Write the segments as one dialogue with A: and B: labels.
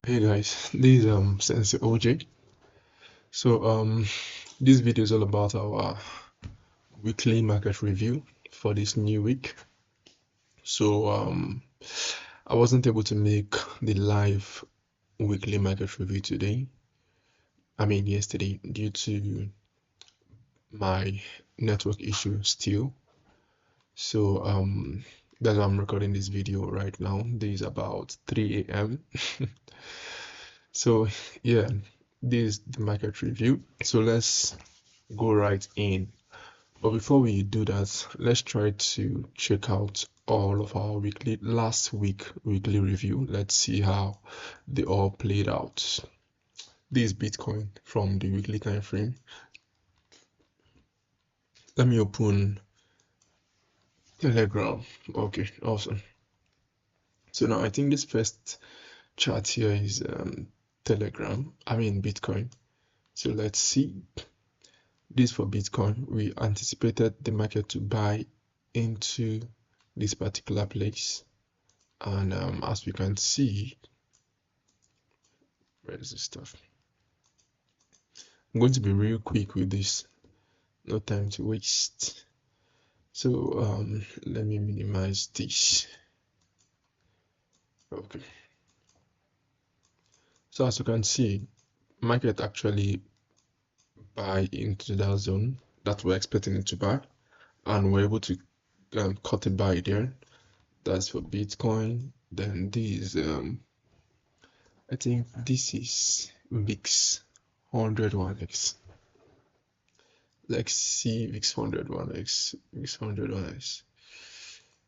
A: Hey guys, this is Sensei OJ. So this video is all about our weekly market review for this new week. So I wasn't able to make the live weekly market review today. I mean yesterday due to my network issue still. So that's why I'm recording this video right now. This is about 3 a.m. So yeah, this is the market review. So let's go right in. But before we do that, let's try to check out all of our last week weekly review. Let's see how they all played out. This is Bitcoin from the weekly time frame. Let me open Telegram. Okay, awesome. So now I think this first chart here is Bitcoin. So let's see. This for Bitcoin, we anticipated the market to buy into this particular place, and as we can see, where is this stuff? I'm going to be real quick with this, no time to waste. So let me minimize this. Okay, so as you can see, market actually buy into that zone that we're expecting it to buy, and we're able to cut it by there. That's for Bitcoin. Then this I think this is VIX 101x. Let's see VIX 101x, VIX 101x,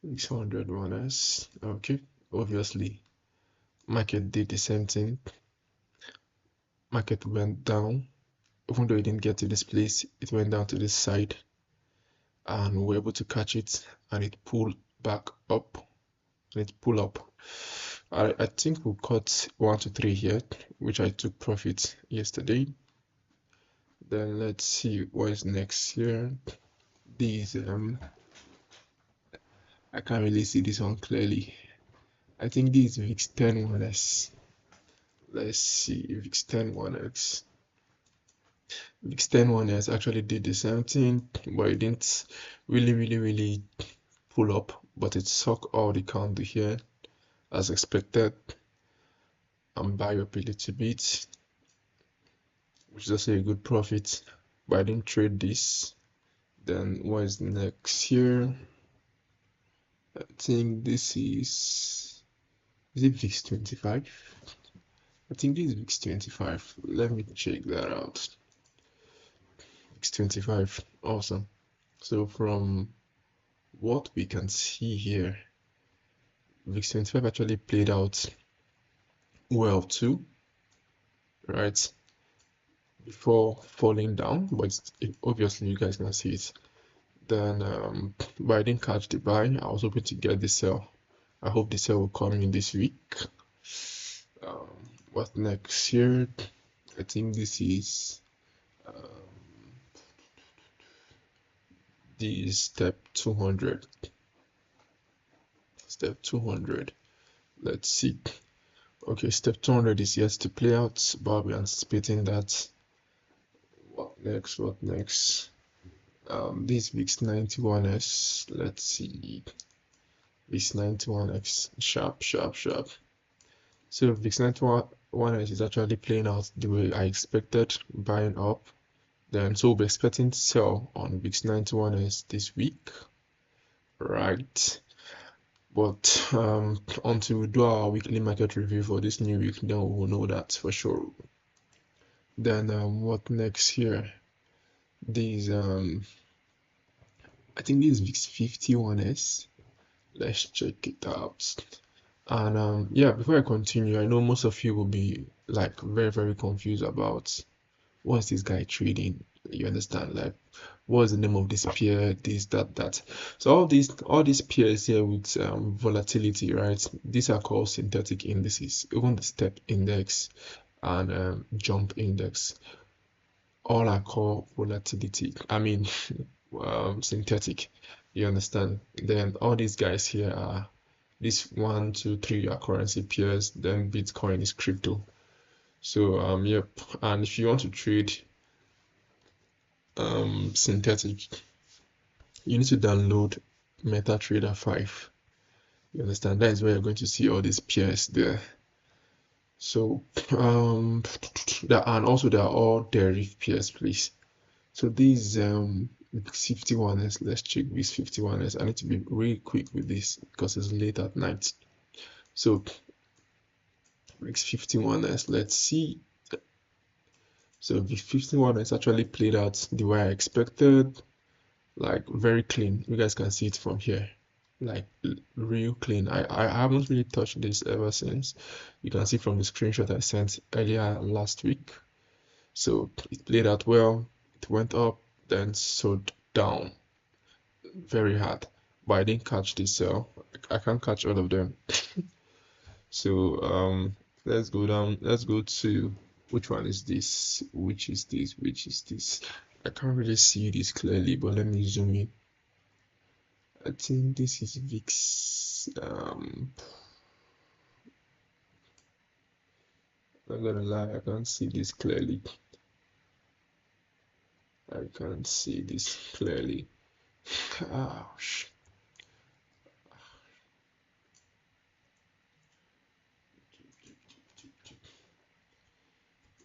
A: VIX 101x. Okay, obviously, market did the same thing. Market went down, even though it didn't get to this place, it went down to this side, and we were able to catch it, and it pulled back up, and it pulled up. I think we caught 1 to 3 here, which I took profit yesterday. Then let's see what is next here. These I can't really see this one clearly. I think this is VIX 10 1x. Let's see VIX 10 1x. VIX 10 1x actually did the same thing, but it didn't really pull up, but it sucked all the candle here as expected and buy up a little bit, which is also a good profit, but I didn't trade this. Then what is next here? I think this is it VIX 25? I think this is VIX 25. Let me check that out. VIX 25, awesome. So from what we can see here, VIX 25 actually played out well too, right? Before falling down, but obviously you guys can see it. Then, but I didn't catch the buy. I was hoping to get the sell. I hope the sell will come in this week. What next here? I think this is the step 200. Step 200. Let's see. Okay, step 200 is yet to play out, but we're anticipating that. What next? What next? This VIX 91x. Let's see. VIX 91x. Sharp. So VIX 91x is actually playing out the way I expected, buying up. Then so we'll be expecting to sell on VIX 91x this week, right? But until we do our weekly market review for this new week, then we will know that for sure. Then what next here? These I think this is VIX 51s. Let's check it out. And yeah, before I continue, I know most of you will be like very confused about what's this guy trading. You understand, like what's the name of this pair, this, that. So all these pairs here with volatility, right? These are called synthetic indices. Even the step index and jump index, all are called volatility. I mean synthetic. You understand? Then all these guys here are This 1, 2, 3 are currency pairs, then Bitcoin is crypto. So yep, and if you want to trade synthetic, you need to download MetaTrader 5. You understand? That is where you're going to see all these pairs there. So and also they are all derivative pairs, please. So these 51s, let's check these 51s. I need to be really quick with this because it's late at night. So VIX 51s, let's see. So the 51s actually played out the way I expected, like very clean. You guys can see it from here, like real clean. I haven't really touched this ever since. You can see from the screenshot I sent earlier last week. So it played out well, it went up, then sold down very hard, but I didn't catch this sell. I can't catch all of them. So let's go down. Let's go to which one is this? Which is this? Which is this? I can't really see this clearly, but let me zoom in. I think this is VIX. I'm not gonna lie, I can't see this clearly. I can't see this clearly. Ouch.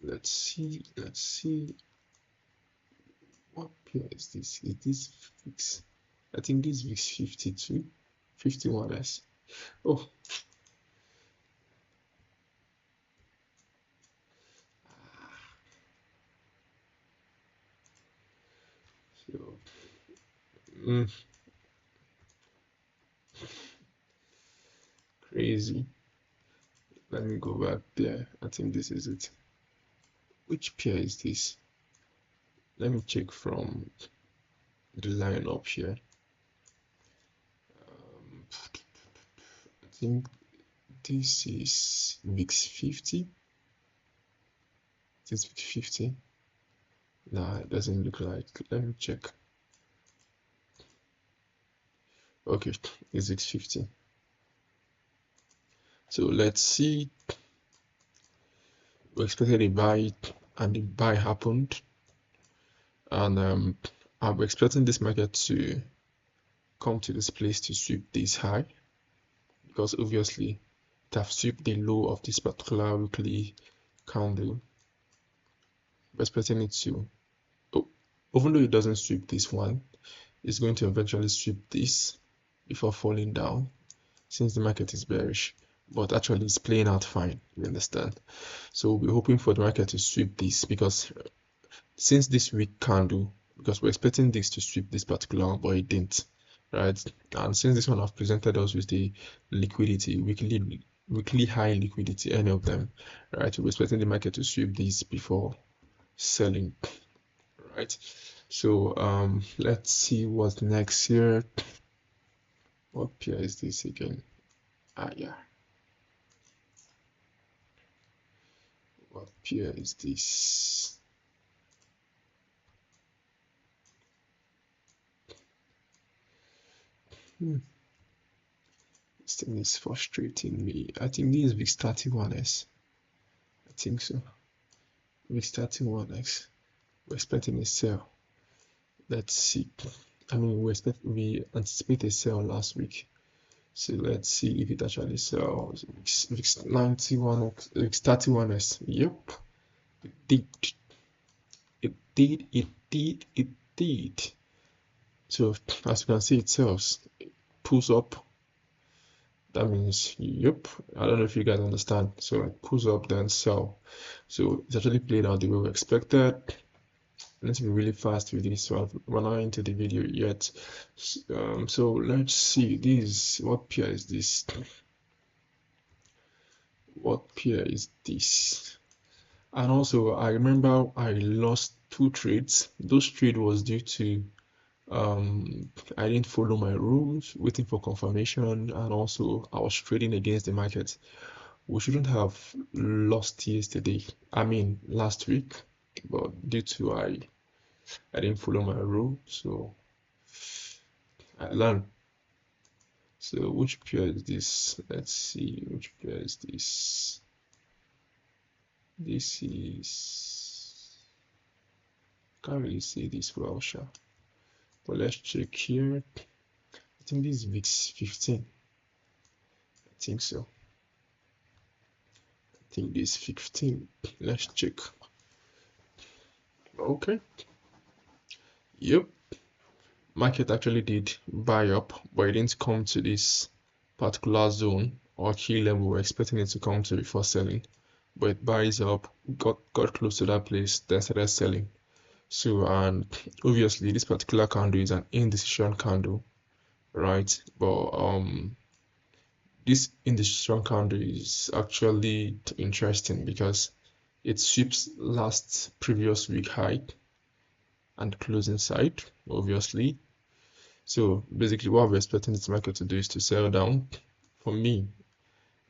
A: Let's see. What pair is this? Is this VIX? I think this VIX 52, 51s. Oh, so, crazy. Let me go back there. I think this is it. Which pair is this? Let me check from the line up here. I think this is VIX 50. This VIX 50. Nah, it doesn't look like. Let me check. Okay, it's VIX 50. So let's see. We expected a buy, and the buy happened. And I'm expecting this market to come to this place to sweep this high, because obviously it have swept the low of this particular weekly candle. We're expecting it to, even though it doesn't sweep this one, it's going to eventually sweep this before falling down, since the market is bearish. But actually it's playing out fine, you understand? So we're hoping for the market to sweep this, because since this week candle, because we're expecting this to sweep this particular one, but it didn't, right? And since this one have presented us with the liquidity, weekly high liquidity, any of them, right? We're expecting the market to sweep this before selling, right? So let's see what's next here. What pair is this again? Yeah. What pair is this? This thing is frustrating me. I think this is VIX 31s. I think so. VIX 31x. We're expecting a sell. Let's see. I mean, we anticipate a sell last week. So let's see if it actually sells. VIX 91, VIX 31s. Yep. It did. So as you can see, it sells. It pulls up. That means, yep. I don't know if you guys understand. So it pulls up, then sell. So it's actually played out the way we expected. Let's be really fast with this, so we're not into the video yet. So let's see this. What pair is this? What pair is this? And also, I remember I lost 2 trades. Those trade was due to I didn't follow my rules, waiting for confirmation, and also I was trading against the market. We shouldn't have lost yesterday, I mean last week, but due to I didn't follow my rule, so I learned. So which pair is this? Let's see, which pair is this? This is, can't really see this well, sure. But let's check here. I think this is VIX 15. I think so. I think this is 15. Let's check. Okay. Yep. Market actually did buy up, but it didn't come to this particular zone or key level we're expecting it to come to before selling. But it buys up, got close to that place, then started selling. So, and obviously this particular candle is an indecision candle, right? But this indecision candle is actually interesting because it sweeps last previous week high and closing side, obviously. So basically what we're expecting this market to do is to sell down. For me,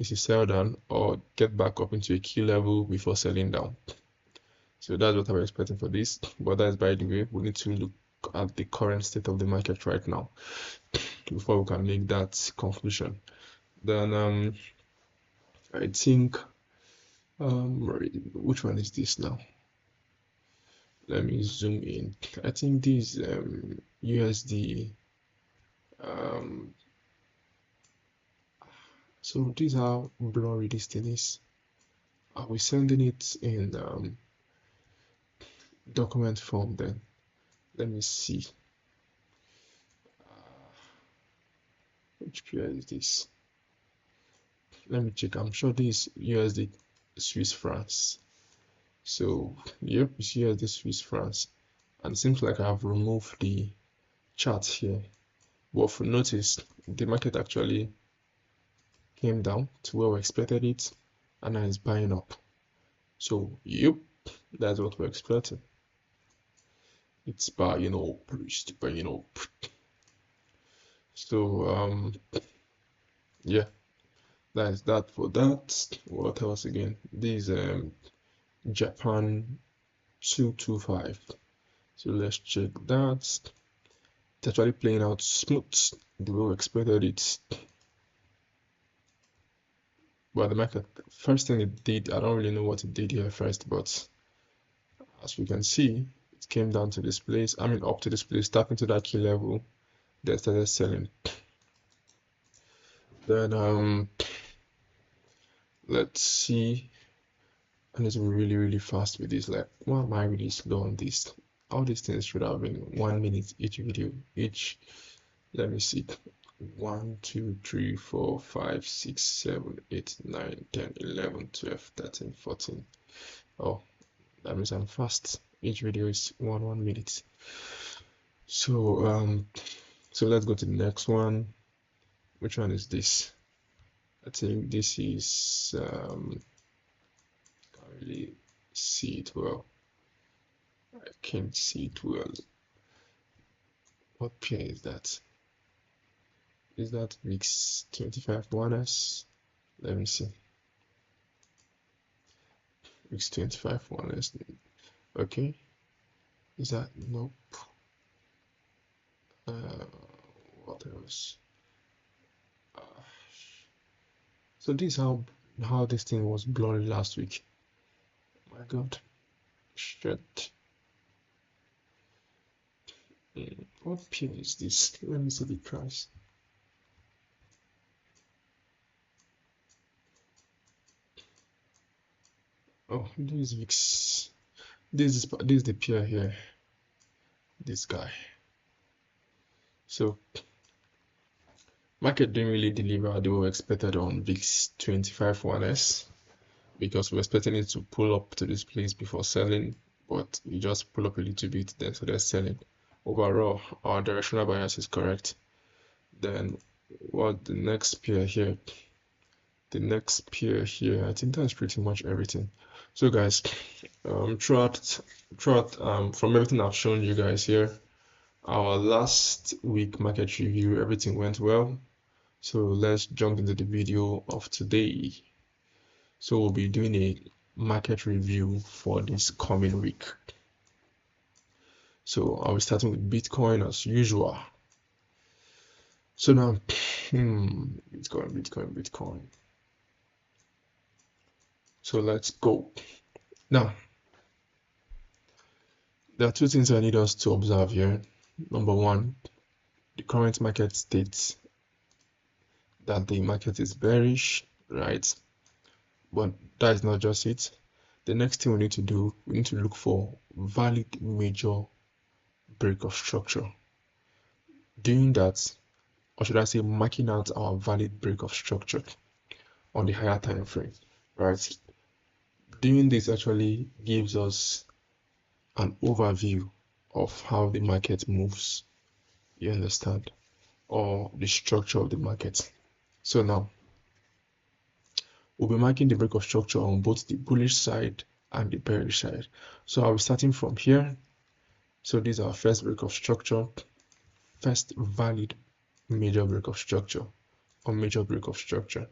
A: is to sell down or get back up into a key level before selling down. So that's what I'm expecting for this. But that's, by the way, we need to look at the current state of the market right now before we can make that conclusion. Then I think which one is this now? Let me zoom in. I think this USD. So this is how blurry this thing is. Are we sending it in document form then? Let me see. Which pair is this? Let me check. I'm sure this USD Swiss francs. So yep, it's USD Swiss francs. And it seems like I have removed the chart here. But if you notice, the market actually came down to where we expected it, and now it's buying up. So yep, that's what we're expecting. It's buying up, it's buying up. So yeah, that's that for that. What else again? This Japan 225. So let's check that. It's actually playing out smooth the way we expected it. But the market, first thing it did, I don't really know what it did here first, but as we can see, it came down to this place. I mean, up to this place, tapping to that key level, then started selling. Then let's see. I need to be really fast with this. Like, why am I really slow on this? All these things should have been 1 minute each video. Each, let me see. 1, 2, 3, 4, 5, 6, 7, 8, 9, 10, 11, 12, 13, 14. Oh, that means I'm fast. Each video is 1 minute. So so let's go to the next one. Which one is this? I think this is can't really see it well. I can't see it well. What pair is that? Is that VIX 25 1S? Let me see. VIX 25 1S. Okay. Is that nope? What else? So this is how this thing was blurry last week. Oh my God, shit. What pair is this? Let me see the price. Oh, this is VIX. This is the pair here. This guy. So market didn't really deliver the way we expected on VIX 25 1S because we were expecting it to pull up to this place before selling, but it just pull up a little bit, then so they're selling. Overall, our directional bias is correct. Then what the next pair here? The next pair here, I think that's pretty much everything. So guys, throughout from everything I've shown you guys here, our last week market review, everything went well. So let's jump into the video of today. So we'll be doing a market review for this coming week. So I'll be starting with Bitcoin as usual. So now, Bitcoin. So let's go. Now, there are two things I need us to observe here. Number one, the current market states that the market is bearish, right? But that is not just it. The next thing we need to do, we need to look for valid major break of structure. Doing that, or should I say marking out our valid break of structure on the higher time frame, right? Doing this actually gives us an overview of how the market moves, you understand, or the structure of the market. So now we'll be marking the break of structure on both the bullish side and the bearish side. So I'll be starting from here. So this is our first break of structure, first valid major break of structure or major break of structure.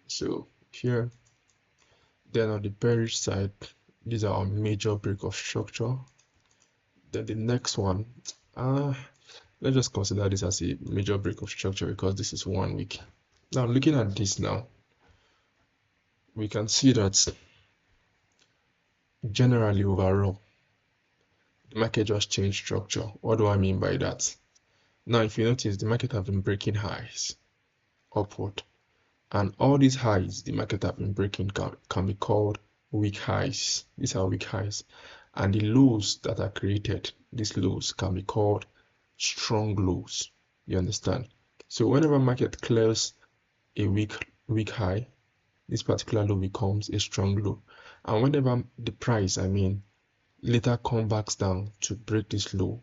A: So here, then on the bearish side, these are our major break of structure. Then the next one, let's just consider this as a major break of structure because this is 1 week. Now looking at this now, we can see that generally overall, the market just changed structure. What do I mean by that? Now, if you notice, the market have been breaking highs upward, and all these highs the market have been breaking can be called weak highs. These are weak highs, and the lows that are created, these lows can be called strong lows. You understand? So whenever market clears a weak high, this particular low becomes a strong low, and whenever the price, later come back down to break this low,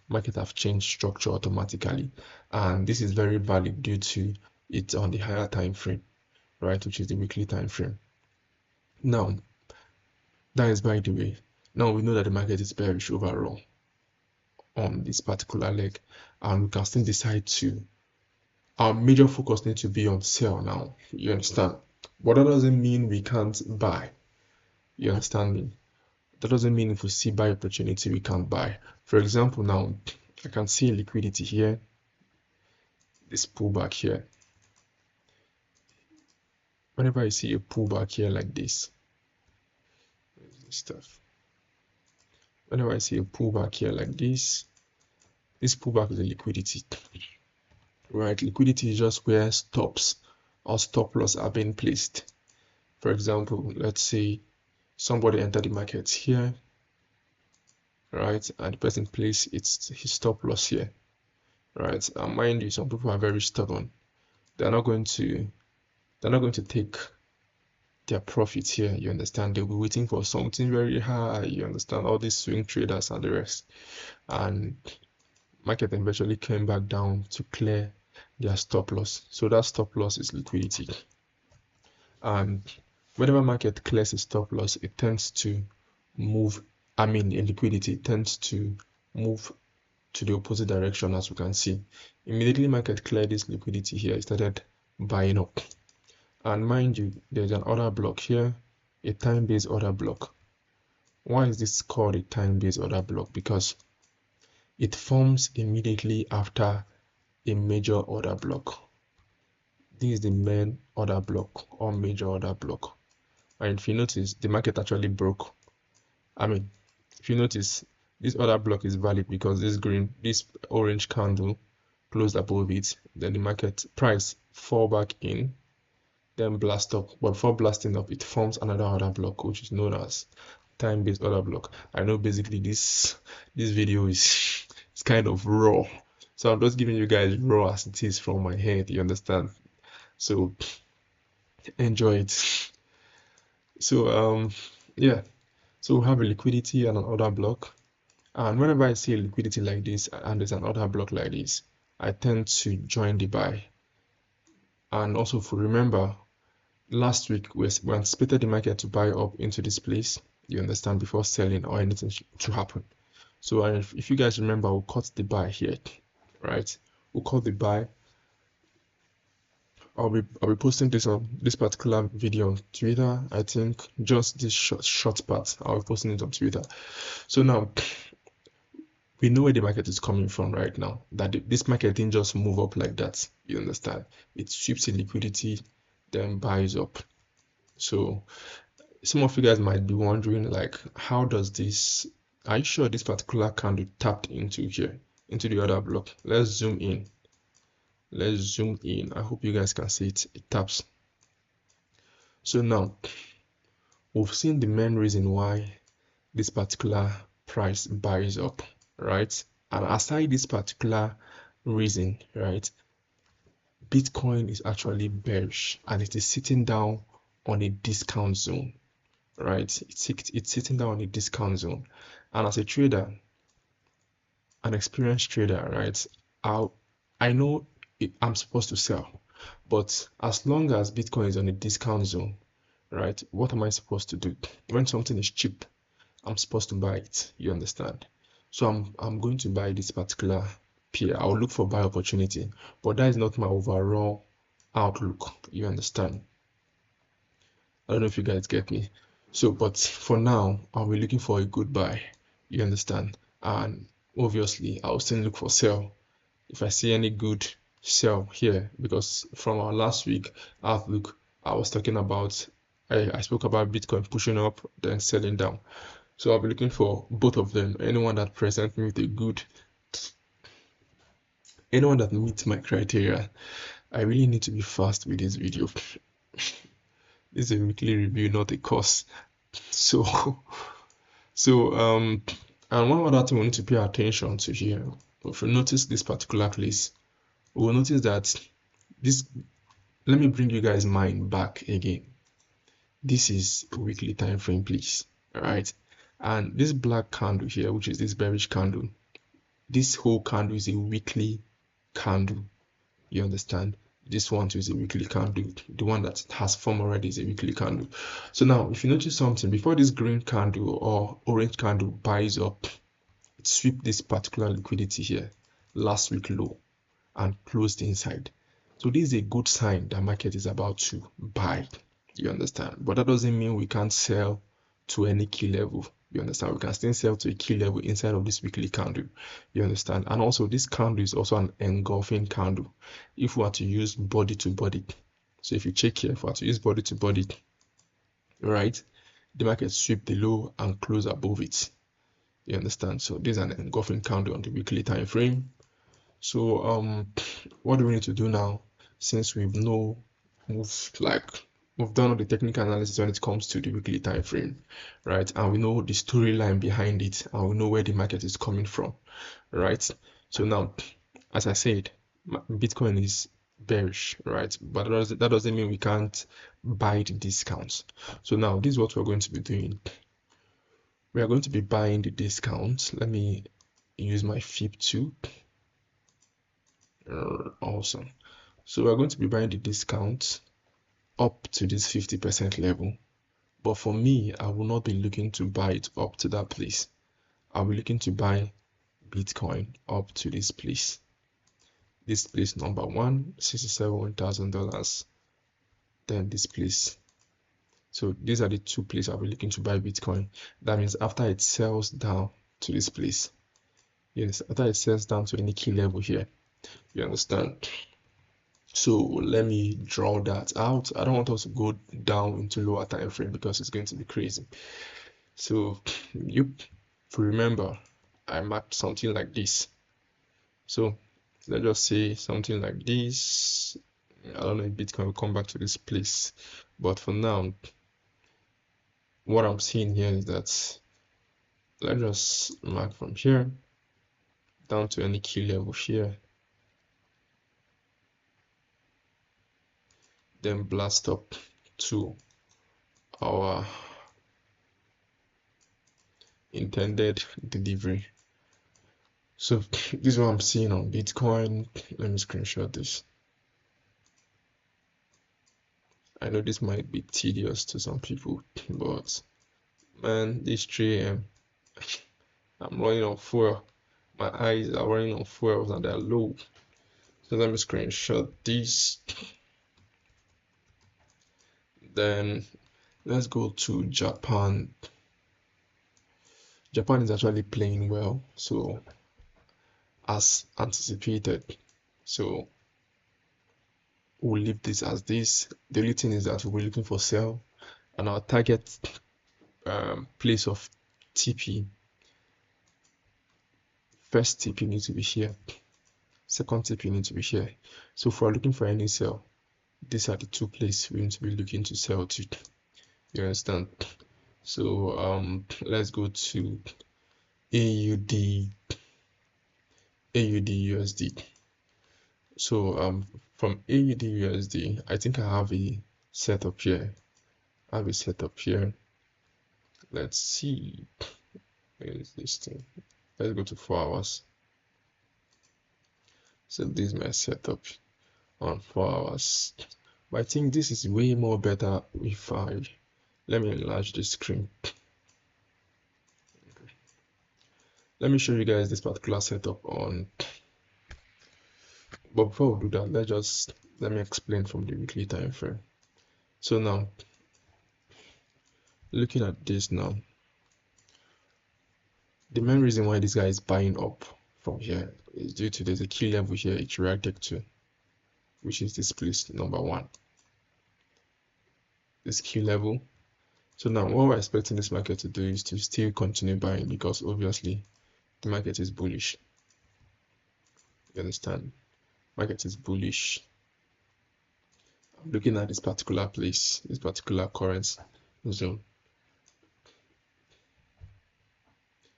A: market have changed structure automatically, and this is very valid due to it's on the higher time frame, right, which is the weekly time frame. Now, that is by the way. Now we know that the market is bearish overall on this particular leg, and we can still decide to, our major focus needs to be on sell now, you understand, but that doesn't mean we can't buy, you understand me. That doesn't mean if we see buy opportunity we can't buy. For example, now I can see liquidity here, this pullback here. Whenever I see a pullback here like this stuff, whenever I see a pullback here like this pullback is a liquidity, right? Liquidity is just where stops or stop loss are being placed. For example, let's say somebody entered the market here, right, and the person placed his stop loss here, right? And mind you, some people are very stubborn. They're not going to take their profits here, you understand. They'll be waiting for something very high, you understand, all these swing traders and the rest, and market eventually came back down to clear their stop loss. So that stop loss is liquidity, and whenever market clears a stop loss, it tends to move, in liquidity, it tends to move to the opposite direction. As we can see, immediately market cleared this liquidity here, it started buying up. And mind you, there's an order block here, a time-based order block. Why is this called a time-based order block? Because it forms immediately after a major order block. This is the main order block or major order block. And if you notice, the market actually broke. If you notice, this order block is valid because this orange candle closed above it. Then the market price fall back in, then blast up. But before blasting up, it forms another order block, which is known as time-based order block. I know basically this video is it's kind of raw, so I'm just giving you guys raw as it is from my head, you understand? So enjoy it. So yeah, so we have a liquidity and an order block, and whenever I see a liquidity like this and there's an order block like this, I tend to join the buy. And also, if you remember, last week we anticipated the market to buy up into this place, you understand, before selling or anything to happen. So if you guys remember, we'll cut the buy here, right? We'll cut the buy. I'll be posting this particular video on Twitter. I think just this short part, I'll be posting it on Twitter. So now we know where the market is coming from right now. That this market didn't just move up like that. You understand? It sweeps in liquidity, then buys up. So some of you guys might be wondering, like, how does this? Are you sure this particular candle tapped into here, into the other block? Let's zoom in. Let's zoom in. I hope you guys can see it. It taps. So now we've seen the main reason why this particular price buys up, right? And aside this particular reason, right, Bitcoin is actually bearish and it is sitting down on a discount zone, right? It's sitting down on a discount zone. And as a trader, an experienced trader, right, I know I'm supposed to sell, but as long as Bitcoin is on a discount zone, right, what am I supposed to do? When something is cheap, I'm supposed to buy it. You understand? So I'm going to buy this particular pair. I'll look for buy opportunity, but that is not my overall outlook. You understand? I don't know if you guys get me. So, but for now, I'll be looking for a good buy. You understand? And obviously, I'll still look for sell if I see any good sell here, because from our last week outlook, I was talking about I spoke about Bitcoin pushing up then selling down. So I'll be looking for both of them. Anyone that presents me with a good, anyone that meets my criteria. I really need to be fast with this video. This is a weekly review, not a course. So, so and one other thing we need to pay attention to here. If you notice this particular place, we will notice that this. Let me bring you guys' mind back again. This is weekly time frame, please. All right, and this black candle here, which is this bearish candle, this whole candle is a weekly candle. You understand? This one too is a weekly candle. The one that has formed already is a weekly candle. So now, if you notice something, before this green candle or orange candle buys up, it swept this particular liquidity here, last week low, and closed inside. So this is a good sign that market is about to buy. You understand? But that doesn't mean we can't sell to any key level. You understand? We can still sell to a key level inside of this weekly candle. You understand? And also this candle is also an engulfing candle. If we are to use body to body, so if you check here, if we are to use body to body, right, the market sweep the low and close above it. You understand? So this is an engulfing candle on the weekly time frame. So what do we need to do now, since we've done all the technical analysis when it comes to the weekly time frame, right? And we know the storyline behind it, and we know where the market is coming from, right? So now, as I said, Bitcoin is bearish, right? But that doesn't mean we can't buy the discounts. So now, this is what we're going to be doing. We are going to be buying the discounts. Let me use my FIB2. Awesome. So we're going to be buying the discounts up to this 50% level. But for me, I will not be looking to buy it up to that place. I'll be looking to buy Bitcoin up to this place. This place number one, $67,000. Then this place. So these are the two places I'll be looking to buy Bitcoin. That means after it sells down to this place. Yes, after it sells down to any key level here. You understand? So let me draw that out. I don't want us to go down into lower time frame because it's going to be crazy. So you remember, I marked something like this. So let's just say something like this. I don't know if Bitcoin will come back to this place, but for now, what I'm seeing here is that let's just mark from here down to any key level here, then blast up to our intended delivery. So this is what I'm seeing on Bitcoin. Let me screenshot this. I know this might be tedious to some people, but man, this 3 AM, I'm running on fuel. My eyes are running on fuel and they're low. So let me screenshot this. Then let's go to Japan. Japan is actually playing well, so as anticipated. So we'll leave this as this. The only thing is that we'll be looking for sell, and our target place of TP, first TP needs to be here, second TP needs to be here. So if we're looking for any sell, these are the two places we need to be looking to sell to. You understand? So let's go to AUD USD. So from AUD USD, I think I have a setup here. Let's see. Where is this thing? Let's go to 4 hours. So this is my setup on 4 hours. But I think this is way more better if let me enlarge the screen. Let me show you guys this particular setup on. But before we do that, let me explain from the weekly time frame. So now, looking at this now, the main reason why this guy is buying up from here is due to there's a key level here it reacted to, which is this place number 1. This key level. So now what we're expecting this market to do is to still continue buying, because obviously the market is bullish. You understand? Market is bullish. I'm looking at this particular place, this particular currency zone.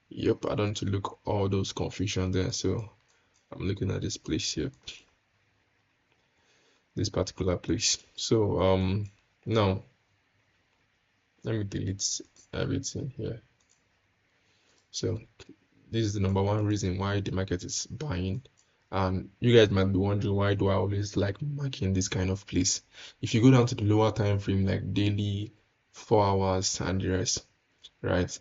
A: Yep, I don't want to look all those confusion there, so I'm looking at this place here, this particular place. So now let me delete everything here. So this is the number 1 reason why the market is buying. And you guys might be wondering, why do I always like marking this kind of place? If you go down to the lower time frame, like daily, 4 hours and the rest, right?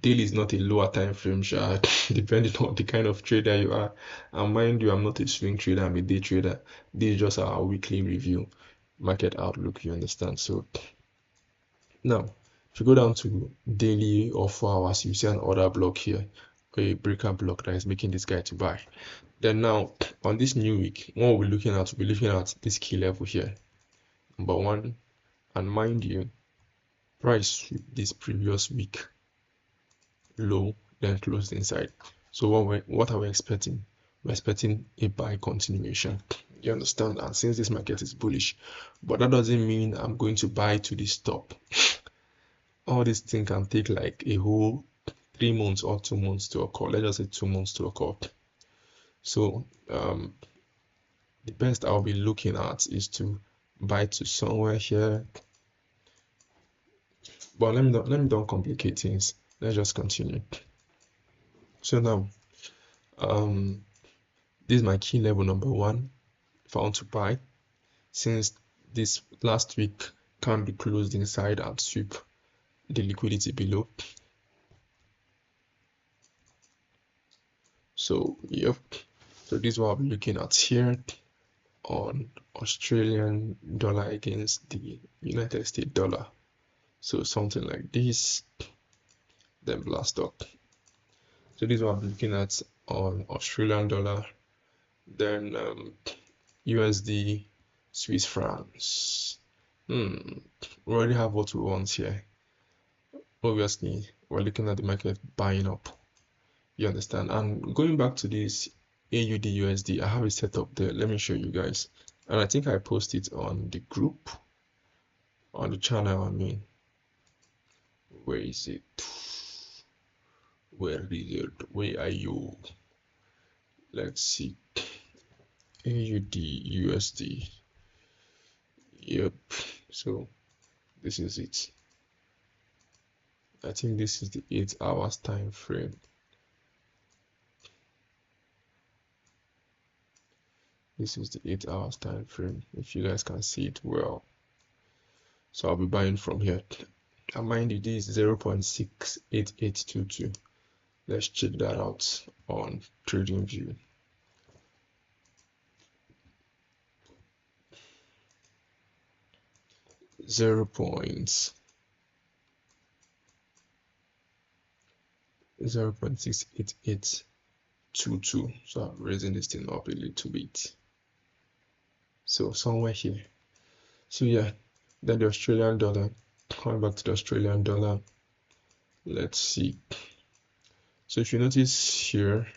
A: Daily is not a lower time frame, depending on the kind of trader you are. And mind you, I'm not a swing trader, I'm a day trader. This is just our weekly review, market outlook, you understand? So now, if you go down to daily or 4 hours, you see an order block here, a breaker block that is making this guy to buy. Then now, on this new week, what we'll be looking at this key level here, number 1. And mind you, price this previous week low, then closed inside. So what are we expecting? We're expecting a buy continuation. You understand? And since this market is bullish, but that doesn't mean I'm going to buy to the stop. All this thing can take like a whole 3 months or 2 months to occur. Let's just say 2 months to occur. So the best I'll be looking at is to buy to somewhere here. But let me don't complicate things. Let's just continue. So now this is my key level number 1 if I want to buy, since this last week can be closed inside and sweep the liquidity below. So yep, so this is what I'll be looking at here on Australian dollar against the United States dollar. So something like this, then blast up. So this is what I'm looking at on Australian dollar, then USD, Swiss francs. We already have what we want here. Obviously, we're looking at the market buying up. You understand? And going back to this AUD USD, I have it set up there. Let me show you guys. And I think I posted it on the group, on the channel. I mean, where is it? Where is it? Where are you? Let's see. AUD USD. Yep. So this is it. I think this is the 8 hours time frame. This is the 8 hours time frame, if you guys can see it well. So I'll be buying from here. And mind you, this is 0.68822. Let's check that out on TradingView. Zero point 688 2.2. So I'm raising this thing up a little bit. So somewhere here. So yeah, then the Australian dollar. Coming back to the Australian dollar, let's see. So if you notice here,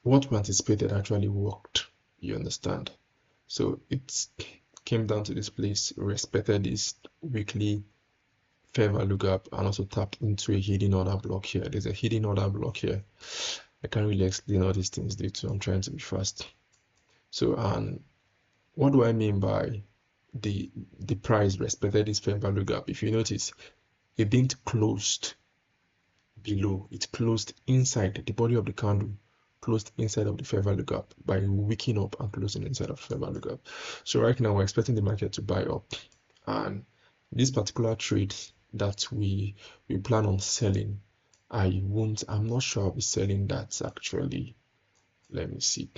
A: what we anticipated actually worked. You understand? So it came down to this place, respected this weekly fair value gap, and also tapped into a hidden order block here. There's a hidden order block here. I can't really explain all these things due to I'm trying to be fast. So, and what do I mean by the price respected this fair value gap? If you notice, it didn't closed below, it closed inside the body of the candle, closed inside of the fair value gap by wicking up and closing inside of the fair value gap. So right now we're expecting the market to buy up, and this particular trade that we plan on selling, I'm not sure I'll be selling that actually. Let me see.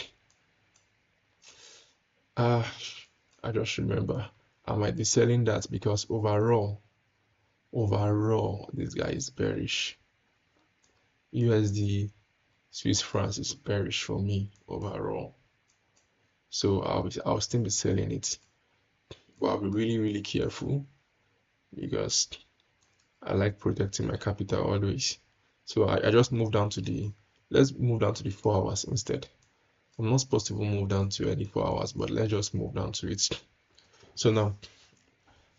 A: I just remember I might be selling that because overall this guy is bearish. USD Swiss francs is bearish for me overall, so I'll still be selling it, but I'll be really careful because I like protecting my capital always. So I just move down to the let's move down to the 4 hours instead. I'm not supposed to even move down to any 4 hours, but let's just move down to it. So now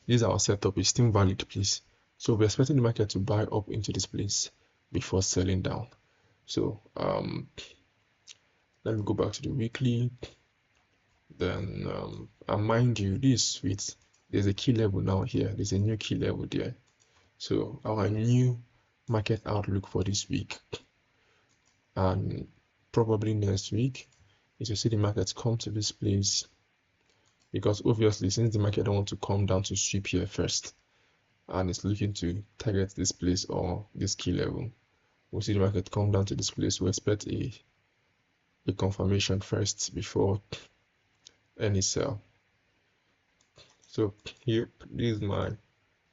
A: this is our setup. Is still valid, please. So we're expecting the market to buy up into this place before selling down. So let me go back to the weekly. Then and mind you, this is sweet. There's a key level now here. There's a new key level there. So our new market outlook for this week and probably next week is to see the markets come to this place, because obviously since the market don't want to come down to sweep here first and it's looking to target this place or this key level, we'll see the market come down to this place. We expect a confirmation first before any sell. So here, this is my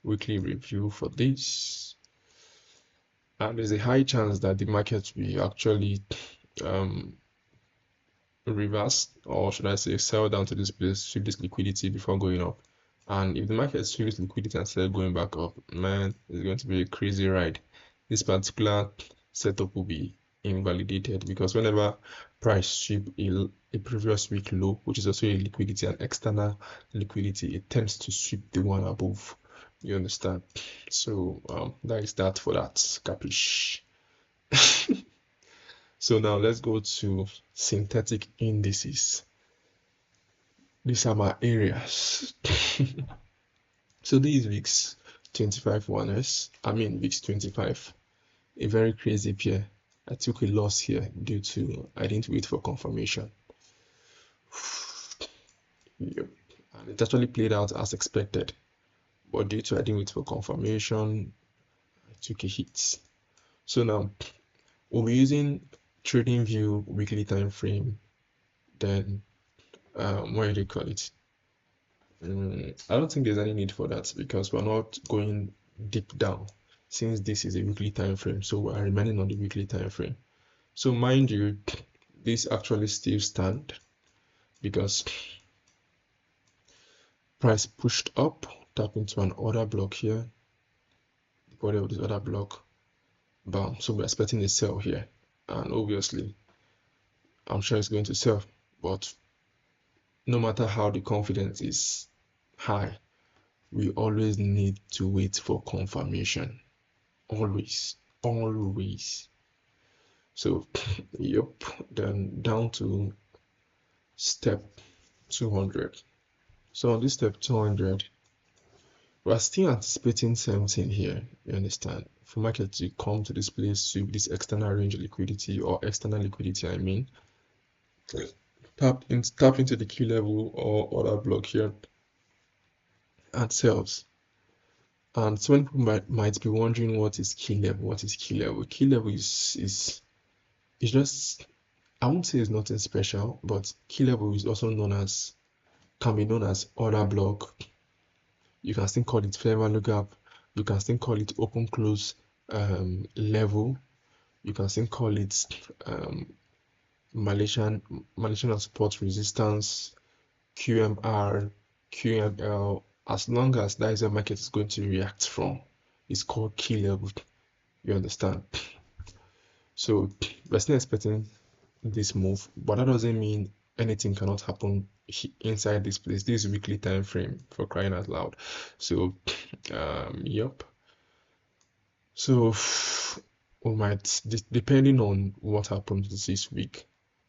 A: weekly review for this, and there's a high chance that the market will actually reverse, or should I say sell down to this place, sweep this liquidity before going up. And if the market sweeps liquidity and started going back up, man, it's going to be a crazy ride. This particular setup will be invalidated because whenever price sweep a previous week low, which is also a liquidity and external liquidity, it tends to sweep the one above. You understand? So that is that for that. Capish. So now let's go to synthetic indices. These are my areas. So these VIX 25 1s, VIX 25, a very crazy pair. I took a loss here due to I didn't wait for confirmation. Yep. And it actually played out as expected, but due to I didn't wait for confirmation, I took a hit. So now we'll be using TradingView weekly time frame. Then what do you call it? I don't think there's any need for that because we're not going deep down since this is a weekly time frame, so we are remaining on the weekly time frame. So mind you, this actually still stand because price pushed up, tap into an order block here, the body of this order block, bam. So we're expecting a sell here, and obviously I'm sure it's going to sell, but no matter how the confidence is high, we always need to wait for confirmation. Always. So yep, then down to step 200. So on this step 200, we're still anticipating something here. You understand? For market to come to this place to this external range liquidity, or external liquidity, tap into the key level or order block here and sells. And so many people might be wondering what is key level. What is key level? Key level is just, I won't say it's nothing special, but key level is also can be known as order block. You can still call it fair value gap. You can still call it open close level. You can still call it Malaysian support resistance, QMR, QML. As long as that is where market is going to react from, it's called key level. You understand? So we're still expecting this move, but that doesn't mean anything cannot happen inside this place. This is weekly time frame, for crying out loud. So yep. So we might, depending on what happens this week,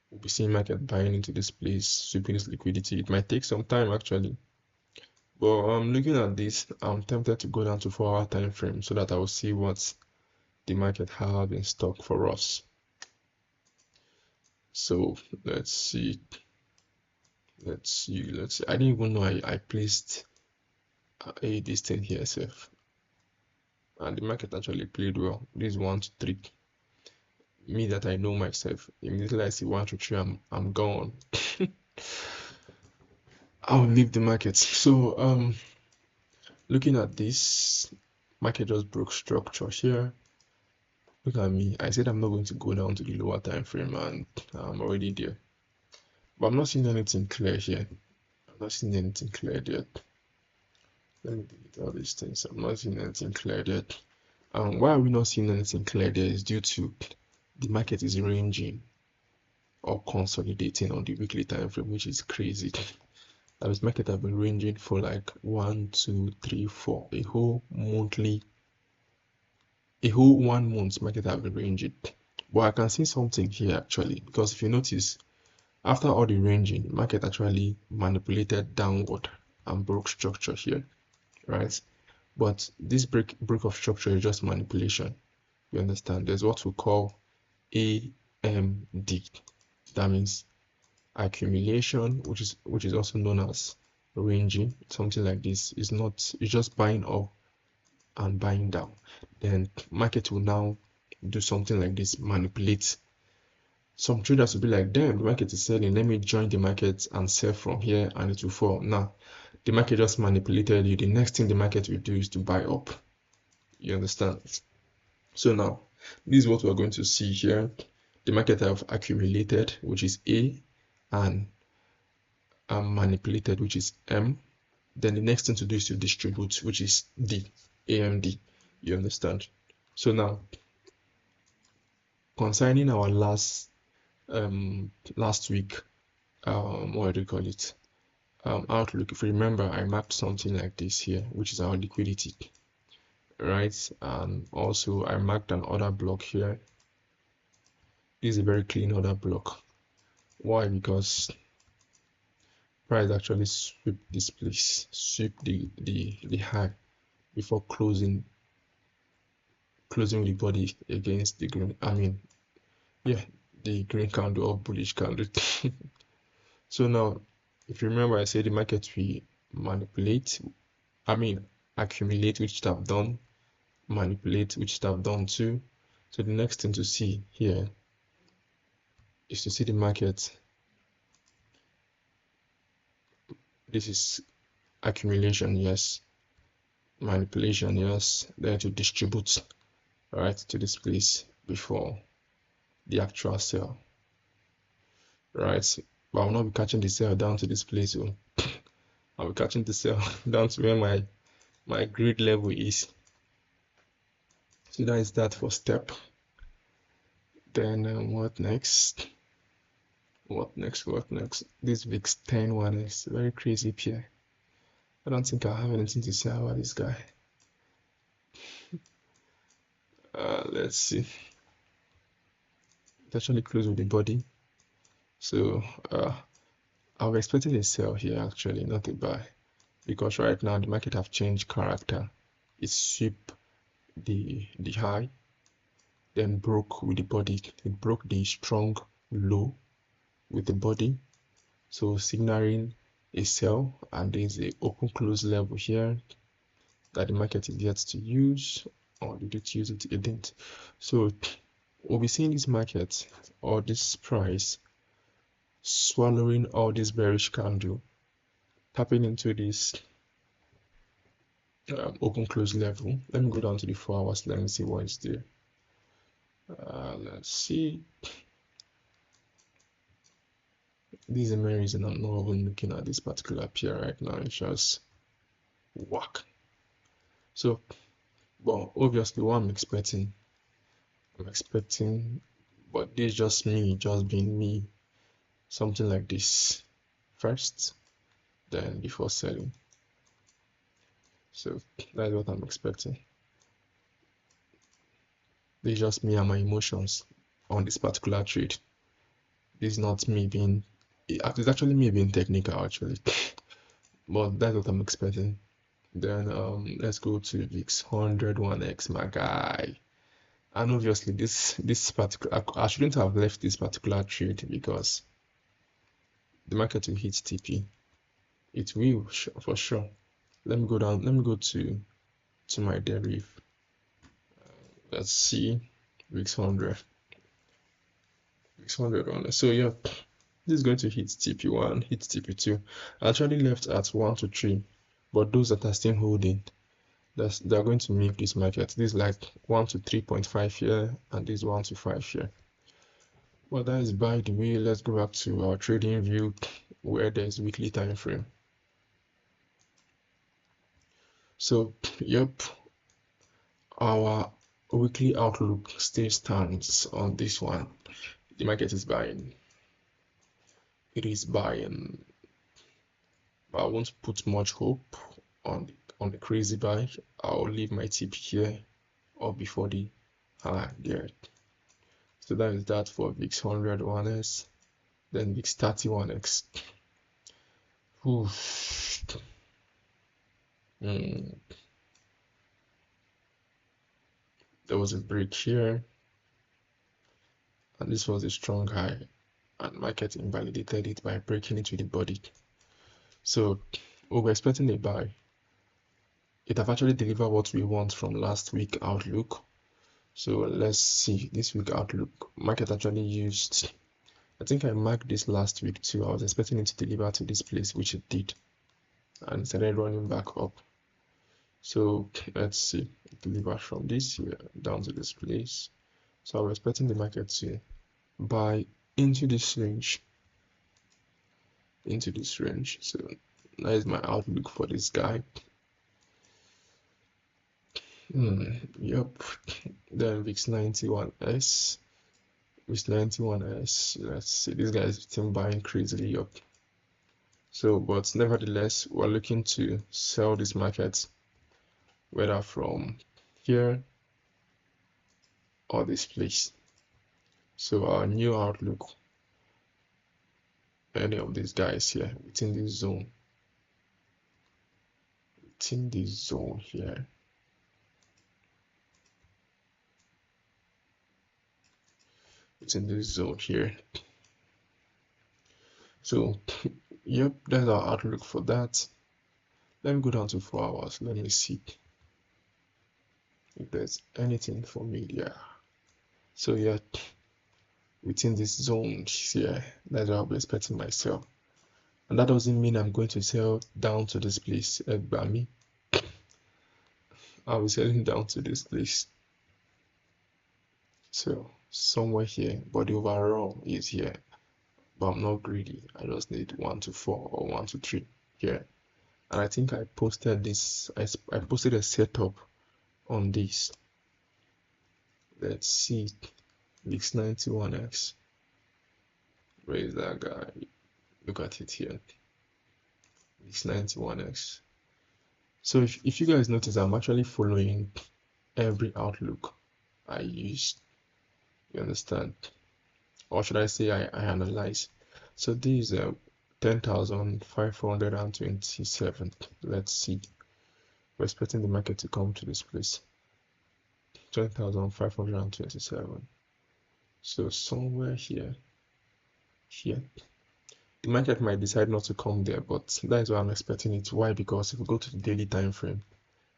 A: we'll be seeing market buying into this place, sweeping this liquidity. It might take some time actually, but looking at this, I'm tempted to go down to 4-hour time frame so that I will see what the market have in stock for us. So let's see. I didn't even know I placed this thing here, self, and the market actually played well. This 1 to 3. Me that I know myself. Immediately I see 1 to 3, I'm gone. I'll leave the market. So looking at this, market just broke structure here. Look at me. I said I'm not going to go down to the lower time frame, and I'm already there. But I'm not seeing anything clear here. I'm not seeing anything clear yet. Let me delete all these things. I'm not seeing anything clear yet. Why are we not seeing anything clear there is due to the market is ranging or consolidating on the weekly time frame, which is crazy. That means market have been ranging for like 1, 2, 3, 4, a whole 1 month market have been ranging. But I can see something here actually, because if you notice, after all the ranging, market actually manipulated downward and broke structure here, right? But this break of structure is just manipulation. You understand? There's what we call AMD. That means accumulation, which is also known as ranging. Something like this is not, it's just buying up and buying down. Then market will now do something like this, manipulate. Some traders will be like, damn, the market is selling, let me join the market and sell from here, and it will fall. Now the market just manipulated you. The next thing the market will do is to buy up. You understand? So now this is what we're going to see here. The market have accumulated, which is A, and manipulated, which is M. Then the next thing to do is to distribute, which is D, AMD. You understand? So now, concerning our last week, what do you call it? Outlook. If you remember, I mapped something like this here, which is our liquidity, right? And also I marked an order block here. This is a very clean order block. Why? Because price actually sweep this place, sweep the high before closing the body against the green. I mean, yeah, the green candle or bullish candle. So now, if you remember, I said the market will manipulate. I mean, accumulate, which it have done, manipulate, which it have done too. So the next thing to see here is to see the market. This is accumulation, yes. Manipulation, yes. Then to distribute, right, to this place before the actual sell, right? But I'll not be catching the sell down to this place. So I'll be catching the sell down to where my grid level is. So that is that for step. Then what next? What next? This VIX 10 one is very crazy here. I don't think I have anything to say about this guy. Let's see. It actually closed with the body. So I was expecting a sell here actually, not a buy, because right now the market have changed character. It sweep the high, then broke with the body. It broke the strong low with the body, so signaling a sell, and there's a open close level here that the market is yet to use, or did it use it? It didn't. So we'll be seeing this market or this price swallowing all this bearish candle, tapping into this open close level. Let me go down to the 4 hours. Let me see what is there. Let's see. This is the main reason I'm not even looking at this particular pair right now. It's just whack. So, but obviously, what I'm expecting, but this is just me, just being me, something like this first, then before selling. So that's what I'm expecting. This is just me and my emotions on this particular trade. This is not me being, it's actually me being technical actually, but that's what I'm expecting. Then let's go to VIX 100 1x, my guy. And obviously this particular, I shouldn't have left this particular trade because the market will hit TP. It will for sure. Let me go down. Let me go to my deriv. Let's see VIX 100. VIX 100 on. So yeah, this is going to hit TP1, hit TP2. I actually left at 1 to 3, but those that are still holding, they're going to make this market. This is like 1 to 3.5 here, and this 1 to 5 here. Well, that is by the way. Let's go back to our trading view where there's weekly time frame. So, yep, our weekly outlook still stands on this one. The market is buying. It is buying. I won't put much hope on the crazy buy. I'll leave my tip here or before the high there. So that is that for VIX 100 1s. Then VIX 30 1x. There was a break here, and this was a strong high, and market invalidated it by breaking it with the body. So we were expecting a buy. It have actually delivered what we want from last week outlook. So let's see this week outlook. Market actually used, I think I marked this last week too. I was expecting it to deliver to this place, which it did, and it started running back up. So let's see, it delivered from this here down to this place. So I was expecting the market to buy into this range. So that is my outlook for this guy. Yep. Then VIX 91s. VIX 91s. Let's see, this guy is still buying crazily up. So, but nevertheless, we're looking to sell this market, whether from here or this place. So our new outlook, any of these guys here within this zone, here, within this zone here. So yep, that's our outlook for that. Let me go down to 4 hours. Let me see if there's anything for me there. So yeah, within this zone here, that's what I'll be expecting myself. And that doesn't mean I'm going to sell down to this place, by me. I'll be selling down to this place. So somewhere here, but the overall is here. But I'm not greedy. I just need 1 to 4 or 1 to 3 here. And I think I posted this. I posted a setup on this. Let's see, VIX 91x. Where is that guy? Look at it here. VIX 91x. So if you guys notice, I'm actually following every outlook I used. You understand? Or should I say I analyze? So this is 10,527. Let's see. We're expecting the market to come to this place. 10,527. So somewhere here. The market might decide not to come there, but that is why I'm expecting it. Why? Because if we go to the daily time frame,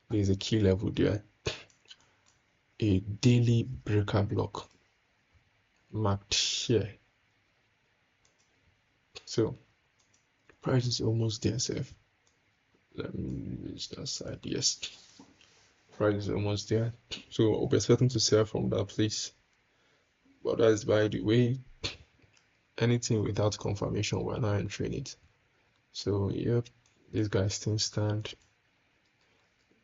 A: there is a key level there, a daily breaker block marked here. So price is almost there, safe. Let me reach that side. Yes, price is almost there. So we're expecting to sell from that place. But that's by the way, anything without confirmation, we're not entering it. So yep, these guys still stand.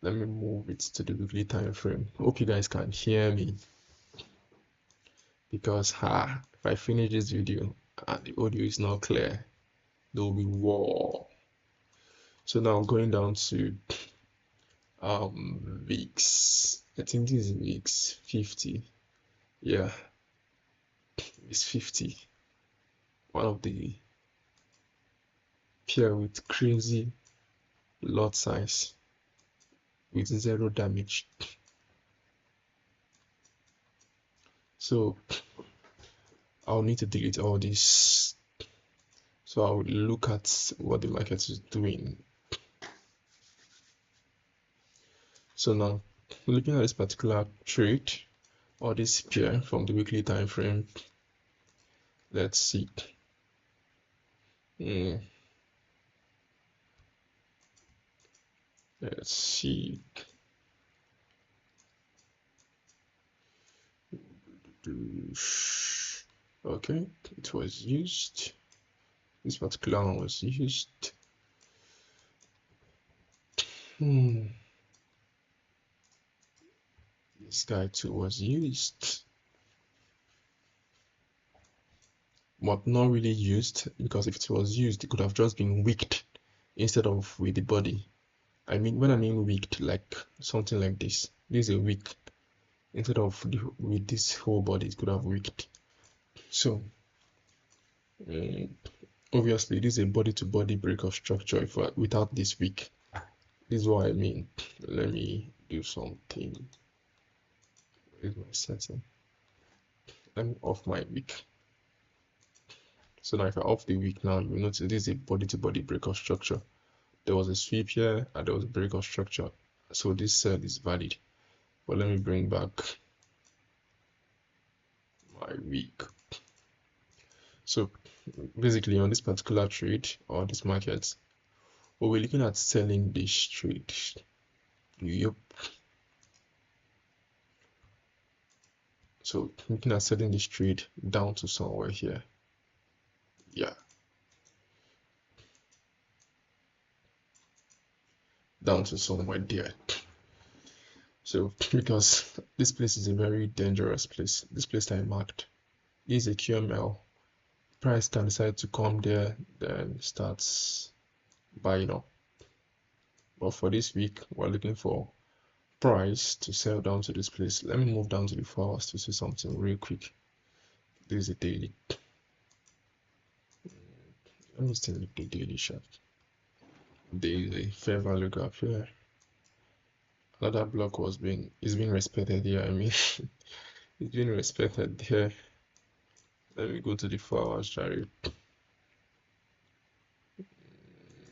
A: Let me move it to the weekly time frame. Hope you guys can hear me, because if I finish this video and the audio is not clear, there will be war. So now going down to weeks. I think this is weeks 50. Yeah, it's 50. One of the pair with crazy lot size with zero damage. So I'll need to delete all this. So I'll look at what the market is doing. So now looking at this particular trade or this pair from the weekly time frame, let's see. Let's see. Okay, it was used. This particular one was used. This guy too was used, but not really used, because if it was used, it could have just been wicked instead of with the body. I mean, when I mean wicked, like something like this. This is a wick. Instead of with this whole body, it could have wicked. So obviously, this is a body-to-body break of structure without this wick. This is what I mean. Let me do something. Where's my setting? Let me off my wick. So now if I off the wick now, you notice this is a body-to-body break of structure. There was a sweep here and there was a break of structure. So this sell is valid. But let me bring back my wick. So basically on this particular trade or this market, we're looking at selling this trade. Yep. So looking at selling this trade down to somewhere here. Yeah. Down to somewhere there. So because this place is a very dangerous place. This place that I marked is a QML. Price can decide to come there, then starts buying up. But for this week, we're looking for price to sell down to this place. Let me move down to the 4 hours to see something real quick. This is a daily. Let me still look the daily chart. There is a fair value gap here. Another block is being respected here. I mean, it's being respected here. Let me go to the 4 hours chart.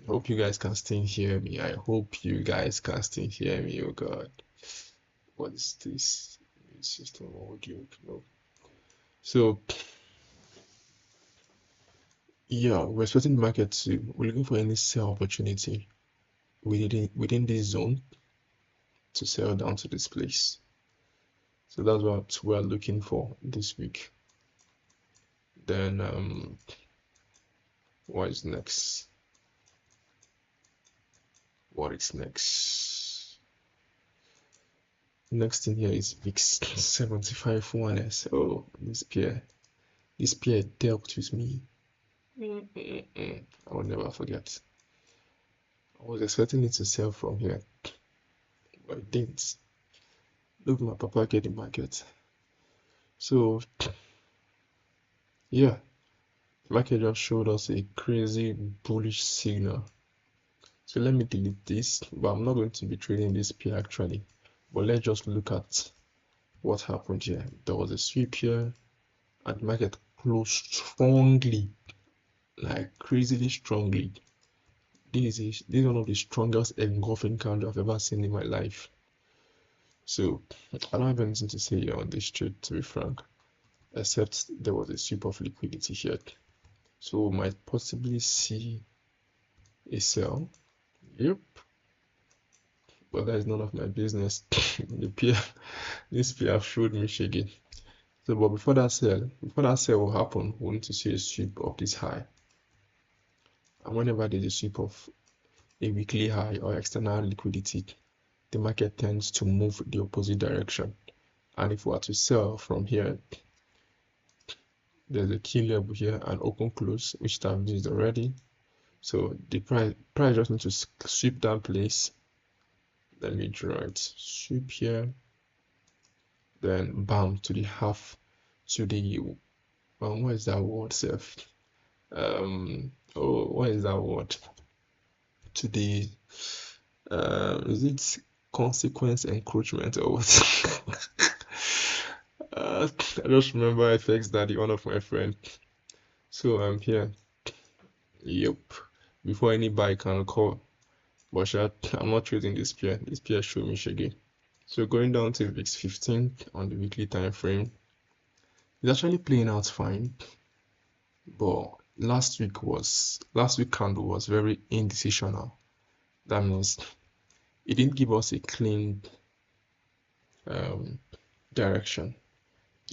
A: Hope you guys can still hear me. I hope you guys can still hear me. Oh God, what is this? System audio. No. So yeah, we're expecting the market to. We're looking for any sell opportunity within this zone to sell down to this place. So that's what we're looking for this week. Then what is next? What is next? Next thing here is VIX 75 1S. Oh, this pair dealt with me. I will never forget. I was expecting it to sell from here, but it didn't. Look, my papa get the market. So yeah, the market just showed us a crazy bullish signal. So let me delete this, but I'm not going to be trading this pair actually. But let's just look at what happened here. There was a sweep here, and the market closed strongly, like crazily strongly. This is one of the strongest engulfing candles I've ever seen in my life. So I don't have anything to say on this trade, to be frank, except there was a sweep of liquidity here. So we might possibly see a sell. Yep. But that is none of my business. This pair showed me shaking. So, but before that sell will happen, we need to see a sweep of this high. And whenever there's a sweep of a weekly high or external liquidity, the market tends to move the opposite direction. And if we are to sell from here, there's a key level here and open close, which I've used already. So the price just need to sweep that place. Let me draw it. Sweep here, then bam to the half, to the what is that word, self? What is that word? To the is it consequence encroachment or what? I just remember FX Daddy, one of my friend. So I'm here. Yep. Before any buy can call. But I'm not trading this pair. This pair show me shaggy. So going down to VIX 15 on the weekly time frame. It's actually playing out fine. But last week candle was very indecisional. That means it didn't give us a clean direction.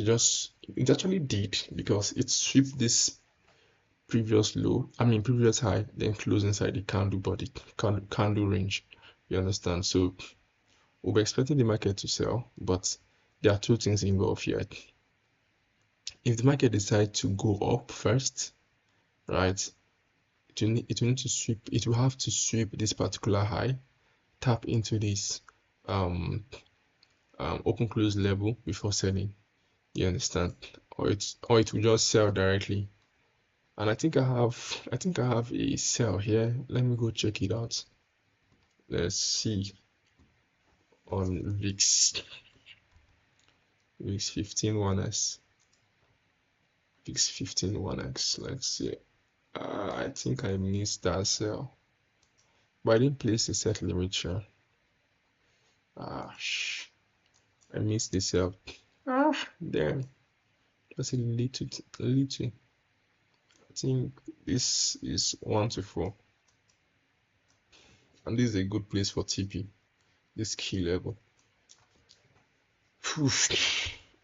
A: It actually did, because it swept this previous high, then close inside the candle body, candle range. You understand? So we'll be expecting the market to sell, but there are two things involved here. If the market decides to go up first, right, it will need to sweep. It will have to sweep this particular high, tap into this open close level before selling. You understand? Or it will just sell directly. And I think I have a sell here. Let me go check it out. Let's see on VIX 15 1s. VIX 15 1x. Let's see. I think I missed that sell, but I didn't place a set limit here. I missed the sell. Damn, that's a little. I think this is 1 to 4, and this is a good place for TP. This key level.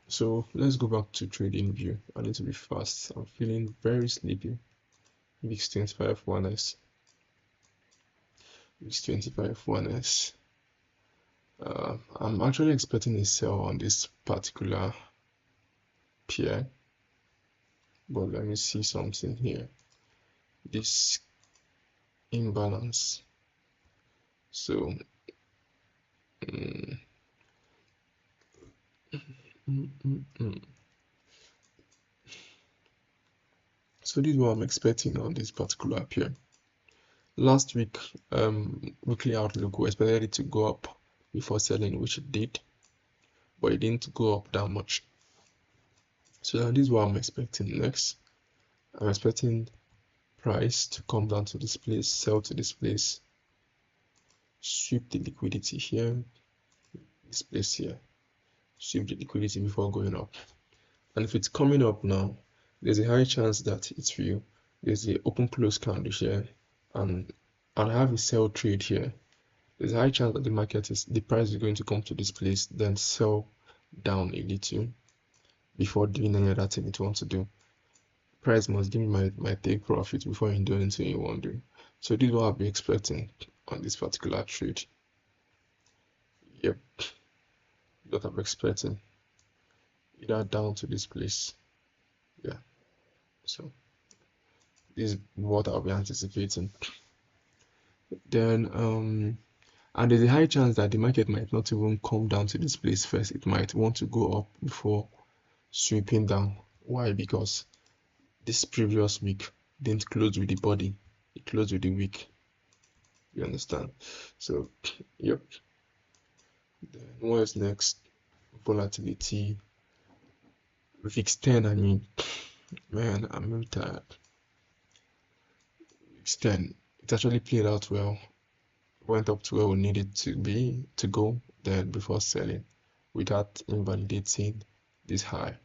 A: So let's go back to trading view. I need to be fast. I'm feeling very sleepy. VIX 25 1s. VIX 25 1s. I'm actually expecting a sell on this particular pair, but let me see something here. This imbalance. So so this is what I'm expecting on this particular pair. Last week, weekly outlook, we expected it to go up before selling, which it did, but it didn't go up that much. So now this is what I'm expecting next. I'm expecting price to come down to this place, sell to this place, sweep the liquidity here, this place here, sweep the liquidity before going up. And if it's coming up now, there's a high chance that it's real. There's the open close candle here, and I have a sell trade here. There's a high chance that the price is going to come to this place, then sell down a little before doing any other thing it wants to do. Price must give me my take profit before you do anything you want to do. So this is what I'll be expecting on this particular trade. Yep, what I'm expecting. Either down to this place. Yeah. So this is what I'll be anticipating. Then and there's a high chance that the market might not even come down to this place first. It might want to go up before sweeping down. Why? Because this previous week didn't close with the body, it closed with the wick. You understand? So yep. Then what is next? Volatility. VIX 10, I mean, man, I'm really tired. VIX 10, it actually played out well. Went up to where we needed to go then before selling, without invalidating this high.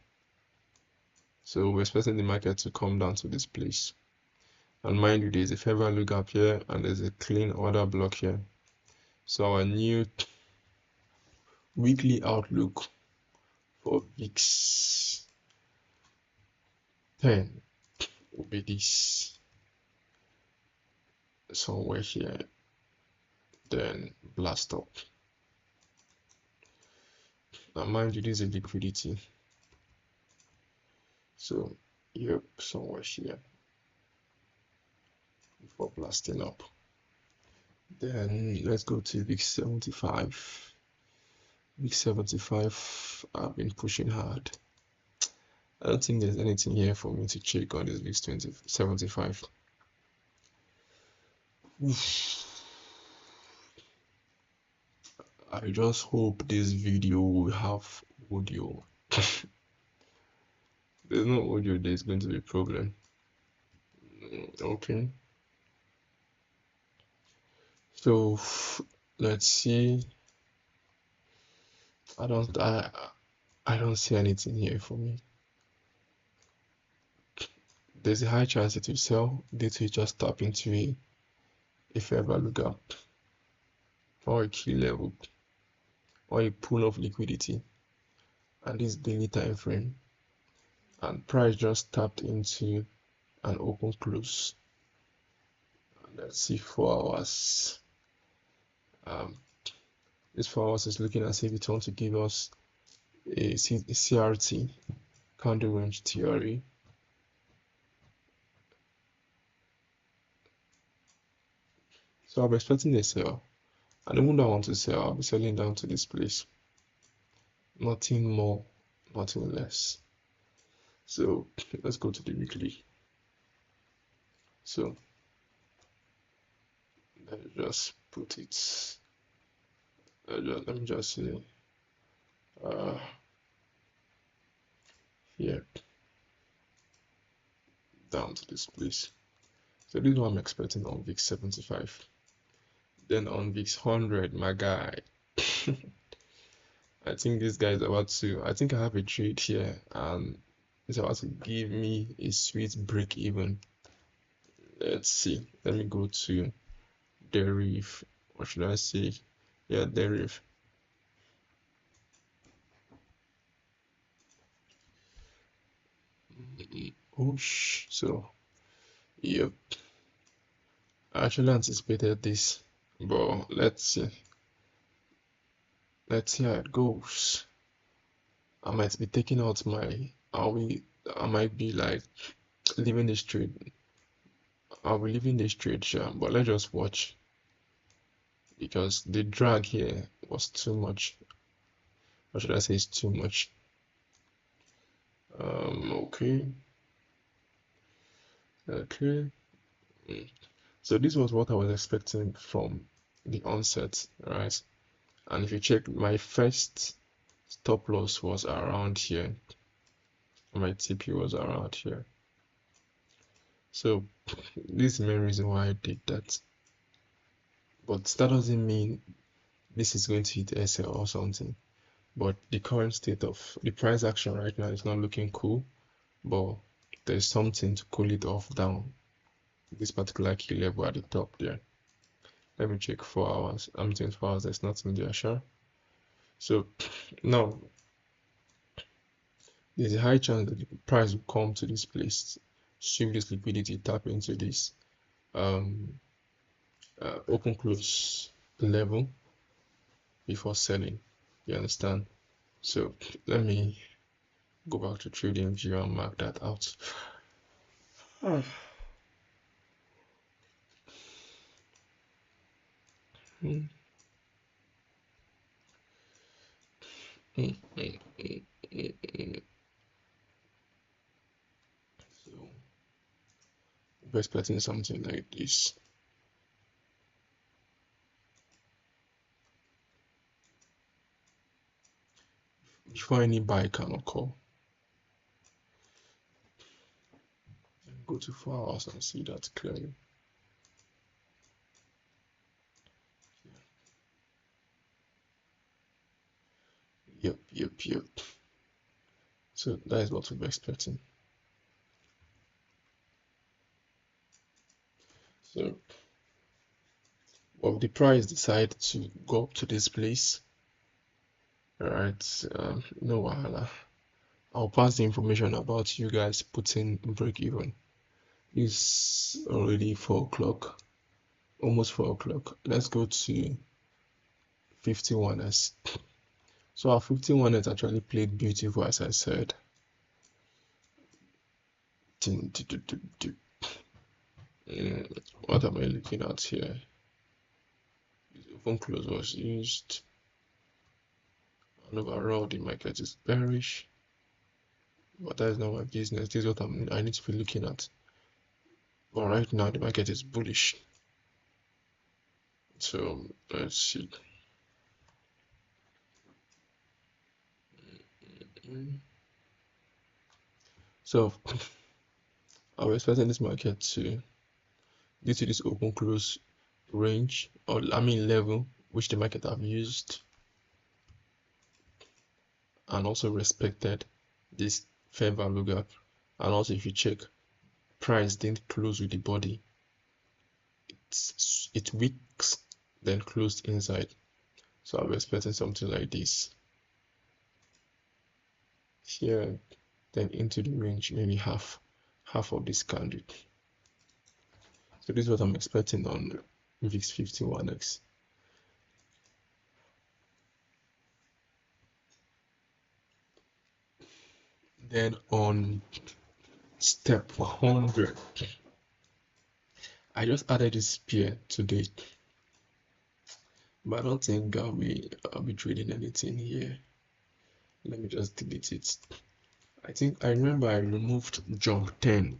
A: So we're expecting the market to come down to this place. And mind you, there's a fair value gap here and there's a clean order block here. So our new weekly outlook for VIX 10 will be this somewhere here, then blast up. Now mind you, this is a liquidity, so yep, somewhere here before blasting up. Then let's go to VIX 75. VIX 75, I've been pushing hard. I don't think there's anything here for me to check on this VIX 75. I just hope this video will have audio. There's no audio, there's going to be a problem. Okay. So let's see. I don't see anything here for me. There's a high chance it will sell due to just tap into a fair value gap or a key level or a pool of liquidity, and this daily time frame, and price just tapped into an open close. Let's see 4 hours. This 4 hours is looking as if it wants to give us a CRT, candle range theory. So I'm expecting a sell, and even though I want to sell, I'll be selling down to this place. Nothing more, nothing less. So let's go to the weekly. So let's just put it. Let me just say here down to this place. So this is what I'm expecting on VIX 75. Then on VIX 100, my guy. I think this guy is about to. I think I have a trade here, and it's about to give me a sweet break even. Let's see. Let me go to deriv. What should I say? Yeah, deriv. Oosh. So, yep. I actually anticipated this, but let's see. Let's see how it goes. I might be taking out my. I might be like leaving this trade. I'll be leaving this trade, sure, but let's just watch, because the drag here was too much. What should I say? It's too much. Okay. So this was what I was expecting from the onset, right? And if you check, my first stop loss was around here. My TP was around here. So this is the main reason why I did that. But that doesn't mean this is going to hit SL or something. But the current state of the price action right now is not looking cool, but there's something to cool it off down. This particular key level at the top there. Let me check 4 hours. I'm 24 hours, there's nothing there, sure. So now there's a high chance that the price will come to this place, shift this liquidity, tap into this open close level before selling. You understand? So let me go back to trading view and mark that out. So we're expecting something like this. Before any buy can occur, go to 4 hours and see that clearly. Yep. So that is what we're expecting. So, well, the price decide to go up to this place, all right? No wahala. I'll pass the information about you guys putting break even. It's already 4 o'clock, almost 4 o'clock. Let's go to 51s. So our 51s actually played beautiful, as I said. What am I looking at here? Open close was used, and overall the market is bearish, but that is not my business. This is what I need to be looking at. But right now the market is bullish, so let's see. So I was expecting this market to, due to this open close range, or I mean level, which the market have used and also respected this fair value gap. And also, if you check, price didn't close with the body, it wicks then closed inside. So I was expecting something like this here, then into the range, maybe half of this candle. So this is what I'm expecting on VIX 51x. Then on step 100, I just added this pair today, but I don't think I'll be trading anything here. Let me just delete it. I think I remember I removed jump 10.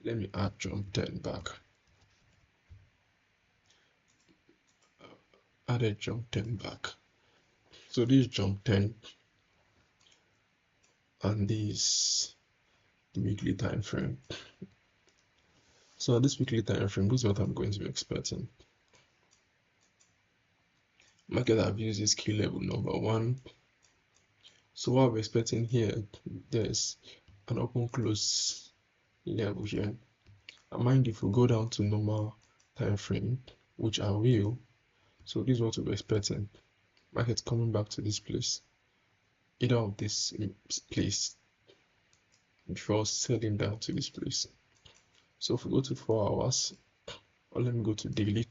A: Let me add jump 10 back. Added jump 10 back. So this jump 10 and this weekly time frame. So this weekly time frame, this is what I'm going to be expecting. Market have used this key level number 1. So what we're expecting here, there's an open close level here. And mind if we go down to normal time frame, which I will, so this is what we're expecting. Market coming back to this place, either of this place, before settling down to this place. So if we go to 4 hours, or let me go to daily,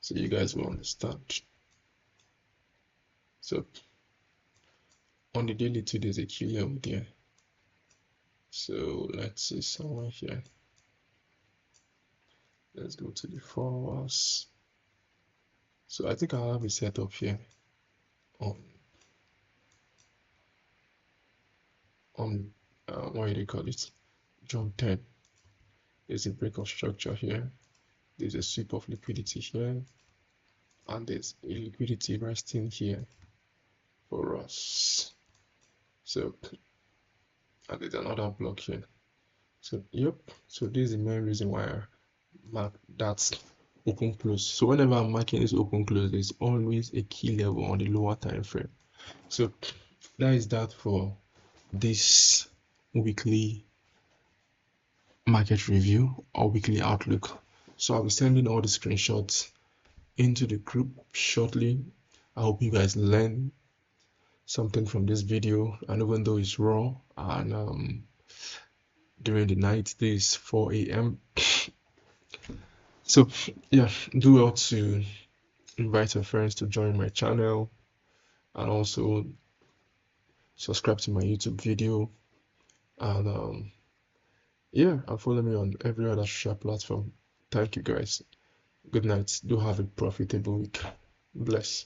A: so you guys will understand. So on the daily too, there's a key level there. So let's see somewhere here. Let's go to the 4 hours. So I think I have a setup here on what do you call it? Jump 10. There's a break of structure here. There's a sweep of liquidity here, and there's a liquidity resting here for us. So, and there's another block here. So yep, so this is the main reason why I mark that open close. So whenever I'm marking this open close, there's always a key level on the lower time frame. So that is that for this weekly market review or weekly outlook. So I'll be sending all the screenshots into the group shortly. I hope you guys learn something from this video, and even though it's raw and during the night, this 4 a.m. So yeah, do well to invite your friends to join my channel, and also subscribe to my YouTube video, and yeah, and follow me on every other social platform. Thank you guys. Good night. Do have a profitable week. Bless.